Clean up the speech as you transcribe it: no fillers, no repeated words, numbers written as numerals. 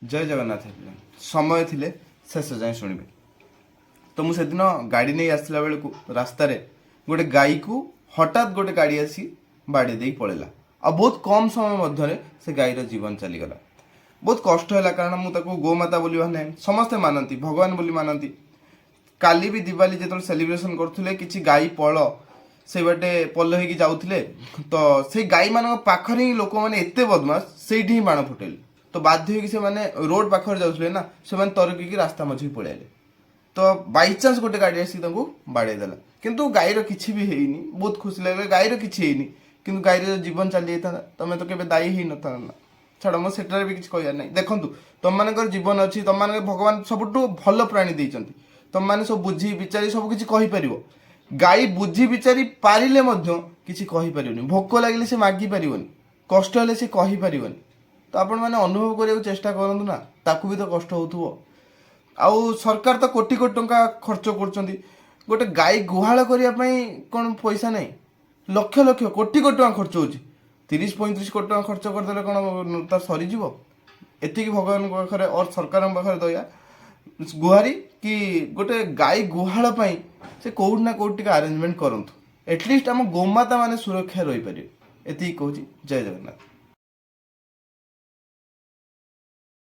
जय जगन्नाथ समय थिले शेष जाए शुणवे तो मुझे दिन गाड़ी नहीं आसला बेलू रास्त गोटे गाई को हठात गोटे गाड़ी आसी बाड़ी दे पड़ेगा आ बहुत कम समय मध्य से गाईर जीवन चलीगला बहुत कष्ट है कारण मुझे गोमाता बोली माने समस्ते मानती भगवान बोली मानती काली भी दिवाली जो सेलिब्रेशन करते किसी गाई पल से बाटे पल हो जाऊे तो से गाई मान पाखरे ही लोक मैंने एत बदमाश से ही बाण फुटेले तो बाध्य से माने रोड पाखर जाऊे ना से तरक रास्ता मझी पड़े तो बाईचान्स गोटे गाड़ी आसिक बाड़े देला किंतु गाईर किसी भी हैनी बहुत खुशी लगे गाईर किसी हैनी किंतु गाईर जीवन चली जाता तुम तो केवे दायी ही न था ना छाड़ मो सेटार भी किसी कहर ना देखूँ तुम मान जीवन अच्छी तुम मान भगवान सबुठ भल प्राणी देते तुम मैंने सब बुझी विचारी सब किसी कहीपर गाई बुझी विचारी पारिले किसी कहीपर भोक लगे से मागि पार कष्ट हेल्ले से कहीपर तो आपण मैंने अनुभव करने चेष्टा करूँ ना ताकू भी तो कष्ट हो आउ सरकार तो कोटी कोटी टंका खर्च कर गोटे गाई गुहाल करने कौन पैसा नहीं लक्ष लक्ष कोटी कोटी टंका खर्च हो 30-35 कोटी टंका खर्च करदे कौन तार सरीज एति भगवान पाखे और सरकार पाखे दया गुहारी कि गोटे गाई गुहाल से कौट ना कौट अरेंजमेंट करूँ एटलिस्ट आम गोमाता माने सुरक्षा रही पारे एति कहूँ जय जगन्नाथ।